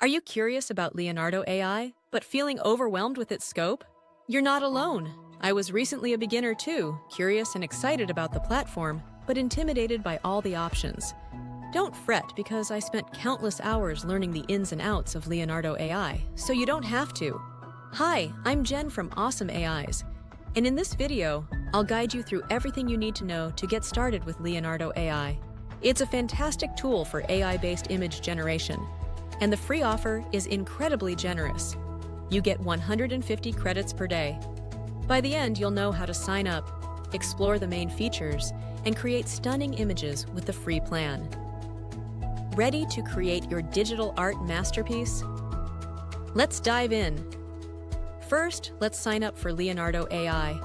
Are you curious about Leonardo AI, but feeling overwhelmed with its scope? You're not alone. I was recently a beginner too, curious and excited about the platform, but intimidated by all the options. Don't fret because I spent countless hours learning the ins and outs of Leonardo AI, so you don't have to. Hi, I'm Jen from Awesome AIs, and in this video, I'll guide you through everything you need to know to get started with Leonardo AI. It's a fantastic tool for AI-based image generation, and the free offer is incredibly generous. You get 150 credits per day. By the end, you'll know how to sign up, explore the main features, and create stunning images with the free plan. Ready to create your digital art masterpiece? Let's dive in. First, let's sign up for Leonardo AI.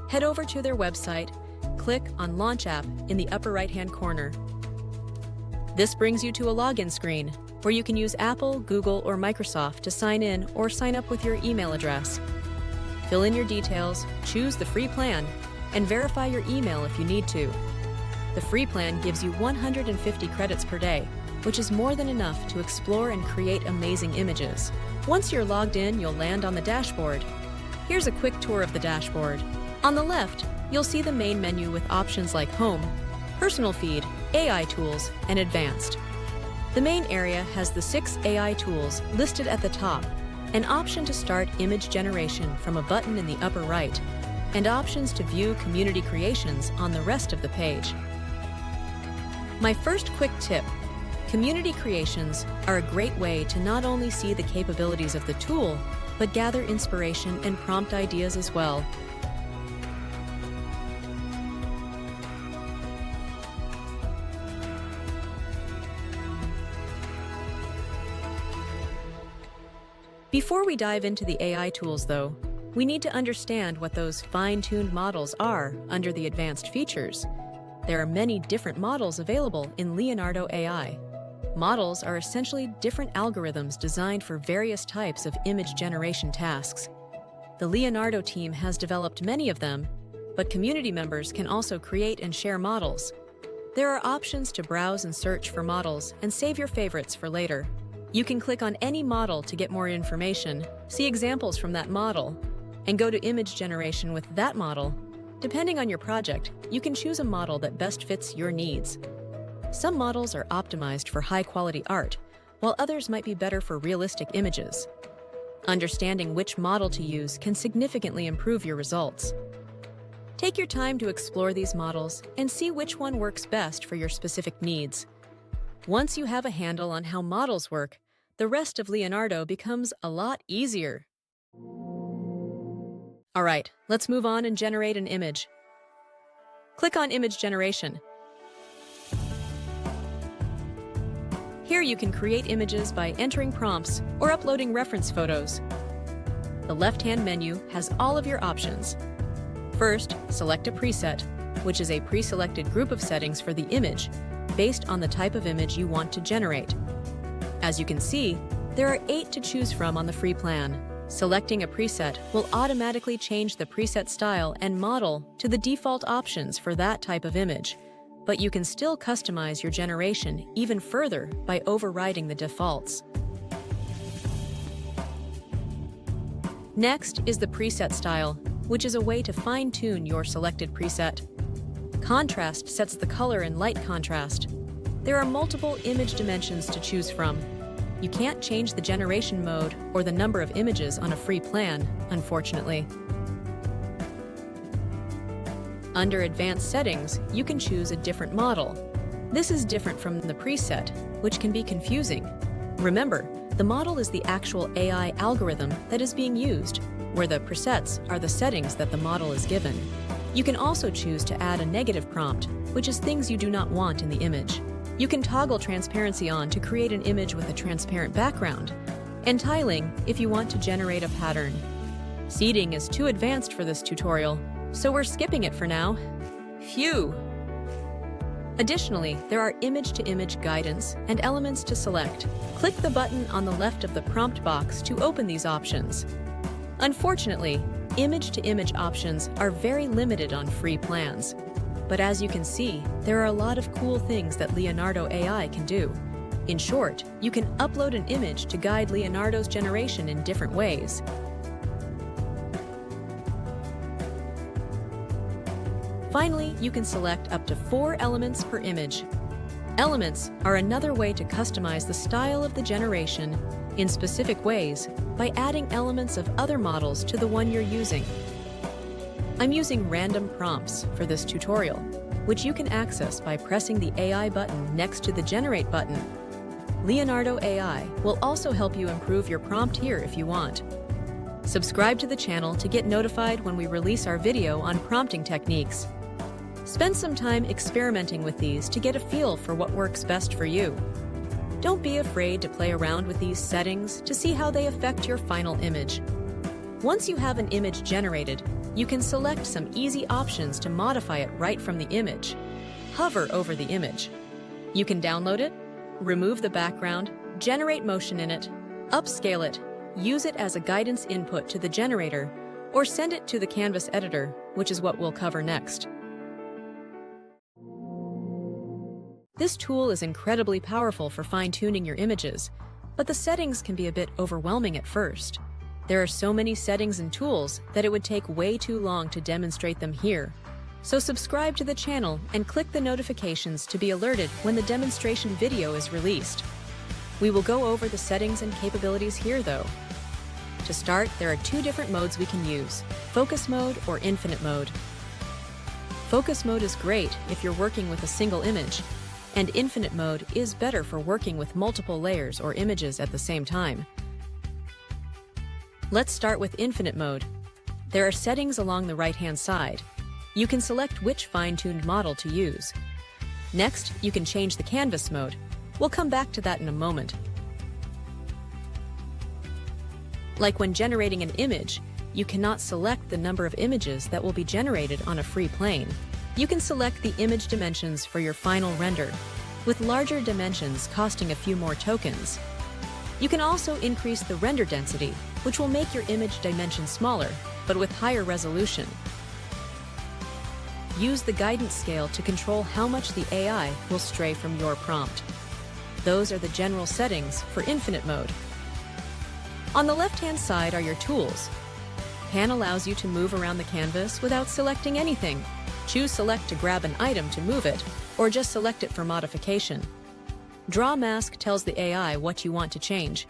Head over to their website, click on Launch App in the upper right-hand corner. This brings you to a login screen, where you can use Apple, Google, or Microsoft to sign in or sign up with your email address. Fill in your details, choose the free plan, and verify your email if you need to. The free plan gives you 150 credits per day, which is more than enough to explore and create amazing images. Once you're logged in, you'll land on the dashboard. Here's a quick tour of the dashboard. On the left, you'll see the main menu with options like Home, Personal Feed, AI Tools, and Advanced. The main area has the 6 AI tools listed at the top, an option to start image generation from a button in the upper right, and options to view community creations on the rest of the page. My first quick tip: community creations are a great way to not only see the capabilities of the tool, but gather inspiration and prompt ideas as well. Before we dive into the AI tools, though, we need to understand what those fine-tuned models are under the advanced features. There are many different models available in Leonardo AI. Models are essentially different algorithms designed for various types of image generation tasks. The Leonardo team has developed many of them, but community members can also create and share models. There are options to browse and search for models and save your favorites for later. You can click on any model to get more information, see examples from that model, and go to image generation with that model. Depending on your project, you can choose a model that best fits your needs. Some models are optimized for high-quality art, while others might be better for realistic images. Understanding which model to use can significantly improve your results. Take your time to explore these models and see which one works best for your specific needs. Once you have a handle on how models work, the rest of Leonardo becomes a lot easier. All right, let's move on and generate an image. Click on Image Generation. Here you can create images by entering prompts or uploading reference photos. The left-hand menu has all of your options. First, select a preset, which is a pre-selected group of settings for the image, based on the type of image you want to generate. As you can see, there are 8 to choose from on the free plan. Selecting a preset will automatically change the preset style and model to the default options for that type of image, but you can still customize your generation even further by overriding the defaults. Next is the preset style, which is a way to fine-tune your selected preset. Contrast sets the color and light contrast. There are multiple image dimensions to choose from. You can't change the generation mode or the number of images on a free plan, unfortunately. Under Advanced Settings, you can choose a different model. This is different from the preset, which can be confusing. Remember, the model is the actual AI algorithm that is being used, where the presets are the settings that the model is given. You can also choose to add a negative prompt, which is things you do not want in the image. You can toggle transparency on to create an image with a transparent background, and tiling if you want to generate a pattern. Seeding is too advanced for this tutorial, so we're skipping it for now. Phew! Additionally, there are image-to-image guidance and elements to select. Click the button on the left of the prompt box to open these options. Unfortunately, image-to-image options are very limited on free plans. But as you can see, there are a lot of cool things that Leonardo AI can do, In short, you can upload an image to guide Leonardo's generation in different ways. Finally, you can select up to 4 elements per image. Elements are another way to customize the style of the generation in specific ways by adding elements of other models to the one you're using. I'm using random prompts for this tutorial, which you can access by pressing the AI button next to the Generate button. Leonardo AI will also help you improve your prompt here if you want. Subscribe to the channel to get notified when we release our video on prompting techniques. Spend some time experimenting with these to get a feel for what works best for you. Don't be afraid to play around with these settings to see how they affect your final image. Once you have an image generated, you can select some easy options to modify it right from the image. Hover over the image. You can download it, remove the background, generate motion in it, upscale it, use it as a guidance input to the generator, or send it to the Canvas editor, which is what we'll cover next. This tool is incredibly powerful for fine-tuning your images, but the settings can be a bit overwhelming at first. There are so many settings and tools that it would take way too long to demonstrate them here. So subscribe to the channel and click the notifications to be alerted when the demonstration video is released. We will go over the settings and capabilities here though. To start, there are 2 different modes we can use: focus mode or infinite mode. Focus mode is great if you're working with a single image, and infinite mode is better for working with multiple layers or images at the same time. Let's start with infinite mode. There are settings along the right-hand side. You can select which fine-tuned model to use. Next, you can change the canvas mode. We'll come back to that in a moment. Like when generating an image, you cannot select the number of images that will be generated on a free plane. You can select the image dimensions for your final render, with larger dimensions costing a few more tokens. You can also increase the render density, which will make your image dimension smaller, but with higher resolution. Use the guidance scale to control how much the AI will stray from your prompt. Those are the general settings for infinite mode. On the left-hand side are your tools. Pan allows you to move around the canvas without selecting anything. Choose Select to grab an item to move it, or just select it for modification. Draw Mask tells the AI what you want to change.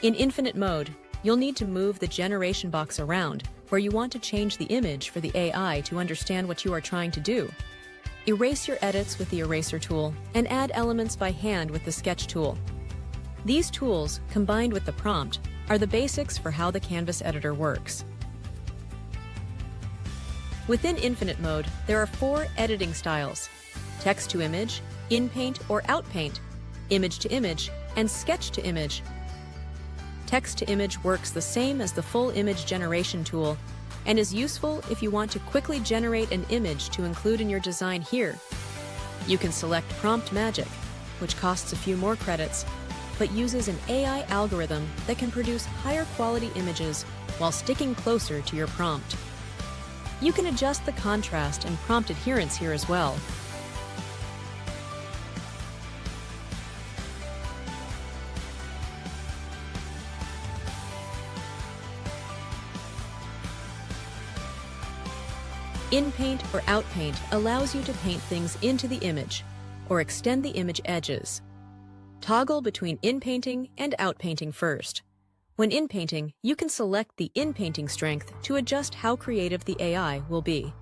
In infinite mode, you'll need to move the generation box around where you want to change the image for the AI to understand what you are trying to do. Erase your edits with the Eraser tool and add elements by hand with the Sketch tool. These tools, combined with the prompt, are the basics for how the Canvas editor works. Within infinite mode, there are 4 editing styles: text to image, in paint or out paint, image to image, and sketch to image. Text to image works the same as the full image generation tool and is useful if you want to quickly generate an image to include in your design here. You can select Prompt Magic, which costs a few more credits, but uses an AI algorithm that can produce higher quality images while sticking closer to your prompt. You can adjust the contrast and prompt adherence here as well. In paint or out paint allows you to paint things into the image or extend the image edges. Toggle between in painting and out painting first. When in painting, you can select the in painting strength to adjust how creative the AI will be.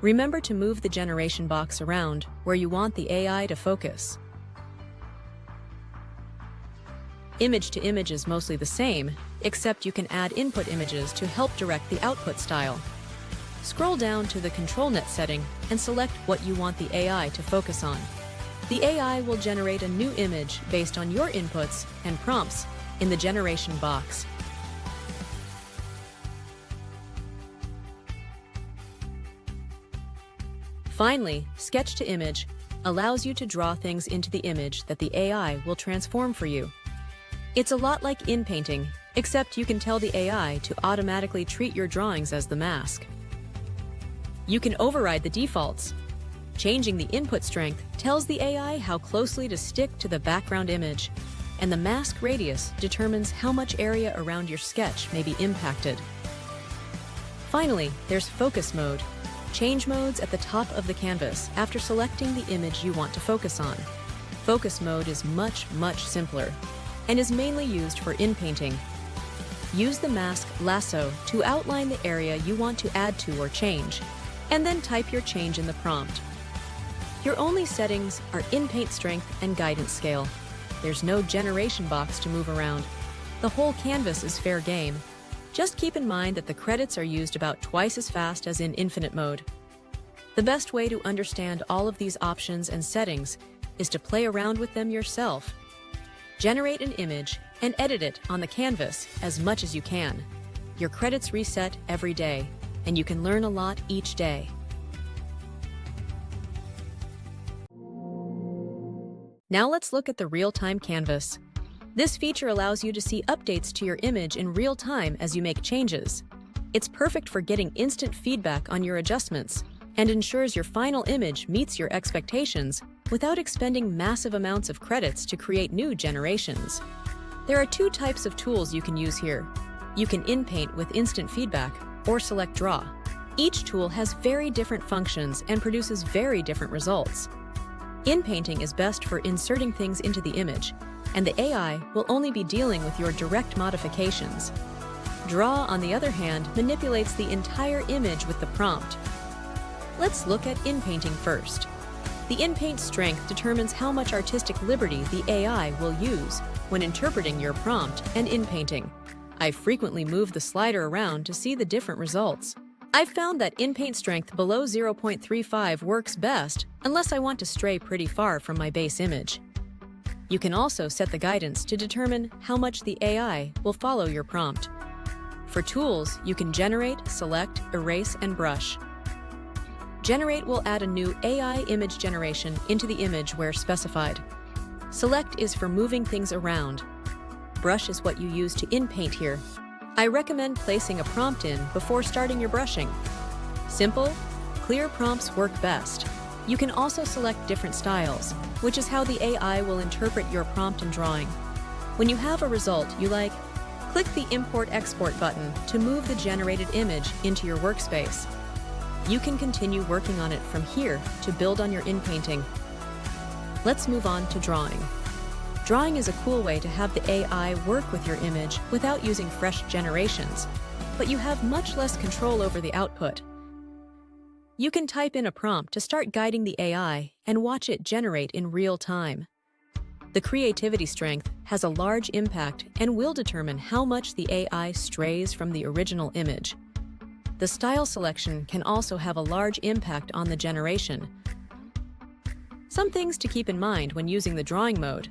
Remember to move the generation box around where you want the AI to focus. Image to image is mostly the same, except you can add input images to help direct the output style. Scroll down to the ControlNet setting and select what you want the AI to focus on. The AI will generate a new image based on your inputs and prompts in the generation box. Finally, Sketch to Image allows you to draw things into the image that the AI will transform for you. It's a lot like in painting, except you can tell the AI to automatically treat your drawings as the mask. You can override the defaults. Changing the input strength tells the AI how closely to stick to the background image, and the mask radius determines how much area around your sketch may be impacted. Finally, there's focus mode. Change modes at the top of the canvas after selecting the image you want to focus on. Focus mode is much simpler and is mainly used for inpainting. Use the mask lasso to outline the area you want to add to or change, and then type your change in the prompt. Your only settings are inpaint strength and guidance scale. There's no generation box to move around. The whole canvas is fair game. Just keep in mind that the credits are used about twice as fast as in infinite mode. The best way to understand all of these options and settings is to play around with them yourself. Generate an image and edit it on the canvas as much as you can. Your credits reset every day, and you can learn a lot each day. Now let's look at the real-time canvas. This feature allows you to see updates to your image in real time as you make changes. It's perfect for getting instant feedback on your adjustments and ensures your final image meets your expectations without expending massive amounts of credits to create new generations. There are two types of tools you can use here. You can inpaint with instant feedback or select draw. Each tool has very different functions and produces very different results. Inpainting is best for inserting things into the image, and the AI will only be dealing with your direct modifications. Draw, on the other hand, manipulates the entire image with the prompt. Let's look at inpainting first. The inpaint strength determines how much artistic liberty the AI will use when interpreting your prompt and inpainting. I frequently move the slider around to see the different results. I've found that inpaint strength below 0.35 works best unless I want to stray pretty far from my base image. You can also set the guidance to determine how much the AI will follow your prompt. For tools, you can generate, select, erase, and brush. Generate will add a new AI image generation into the image where specified. Select is for moving things around. Brush is what you use to inpaint here. I recommend placing a prompt in before starting your brushing. Simple, clear prompts work best. You can also select different styles, which is how the AI will interpret your prompt and drawing. When you have a result you like, click the Import/Export button to move the generated image into your workspace. You can continue working on it from here to build on your inpainting. Let's move on to drawing. Drawing is a cool way to have the AI work with your image without using fresh generations, but you have much less control over the output. You can type in a prompt to start guiding the AI and watch it generate in real time. The creativity strength has a large impact and will determine how much the AI strays from the original image. The style selection can also have a large impact on the generation. Some things to keep in mind when using the drawing mode.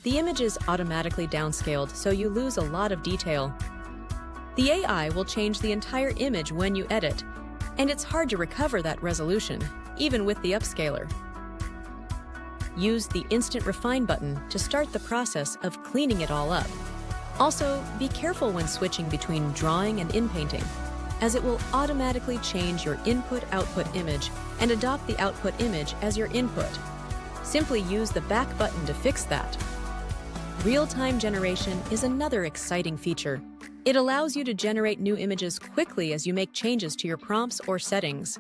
The image is automatically downscaled, so you lose a lot of detail. The AI will change the entire image when you edit, and it's hard to recover that resolution, even with the upscaler. Use the Instant Refine button to start the process of cleaning it all up. Also, be careful when switching between drawing and inpainting, as it will automatically change your input-output image and adopt the output image as your input. Simply use the back button to fix that. Real-time generation is another exciting feature. It allows you to generate new images quickly as you make changes to your prompts or settings.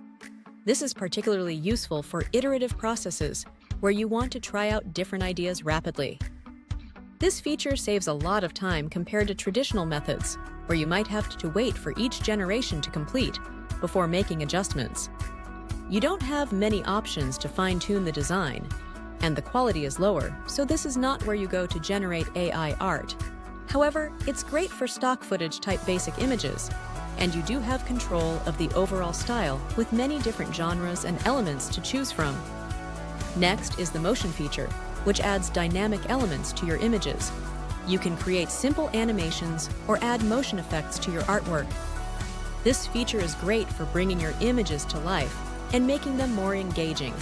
This is particularly useful for iterative processes where you want to try out different ideas rapidly. This feature saves a lot of time compared to traditional methods, where you might have to wait for each generation to complete before making adjustments. You don't have many options to fine-tune the design, and the quality is lower, so this is not where you go to generate AI art. However, it's great for stock footage type basic images, and you do have control of the overall style with many different genres and elements to choose from. Next is the motion feature, which adds dynamic elements to your images. You can create simple animations or add motion effects to your artwork. This feature is great for bringing your images to life and making them more engaging.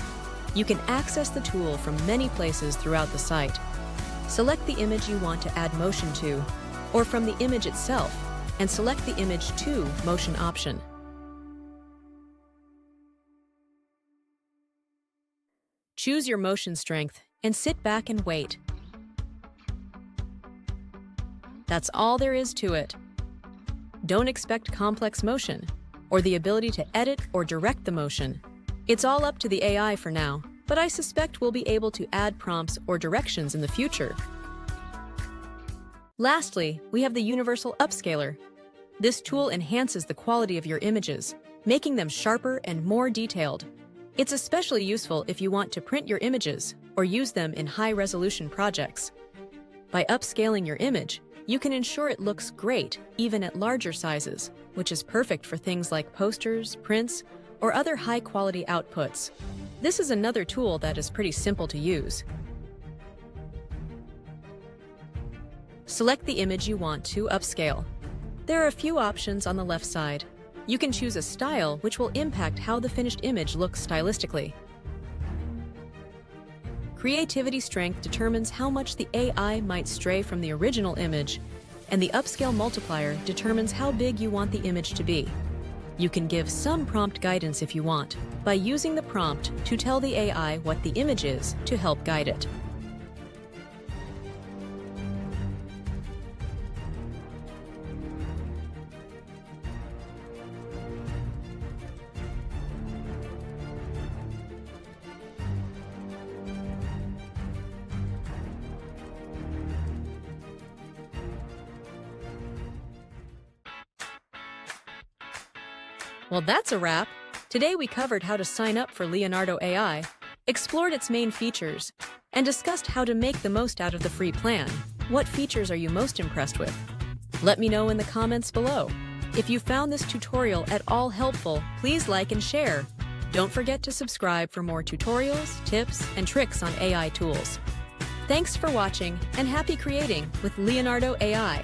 You can access the tool from many places throughout the site. Select the image you want to add motion to, or from the image itself, and select the Image to Motion option. Choose your motion strength and sit back and wait. That's all there is to it. Don't expect complex motion or the ability to edit or direct the motion. It's all up to the AI for now, but I suspect we'll be able to add prompts or directions in the future. Lastly, we have the Universal Upscaler. This tool enhances the quality of your images, making them sharper and more detailed. It's especially useful if you want to print your images or use them in high-resolution projects. By upscaling your image, you can ensure it looks great even at larger sizes, which is perfect for things like posters, prints, or other high-quality outputs. This is another tool that is pretty simple to use. Select the image you want to upscale. There are a few options on the left side. You can choose a style which will impact how the finished image looks stylistically. Creativity strength determines how much the AI might stray from the original image, and the upscale multiplier determines how big you want the image to be. You can give some prompt guidance if you want, by using the prompt to tell the AI what the image is to help guide it. Well, that's a wrap. Today we covered how to sign up for Leonardo AI, explored its main features, and discussed how to make the most out of the free plan. What features are you most impressed with? Let me know in the comments below. If you found this tutorial at all helpful, please like and share. Don't forget to subscribe for more tutorials, tips, and tricks on AI tools. Thanks for watching, and happy creating with Leonardo AI.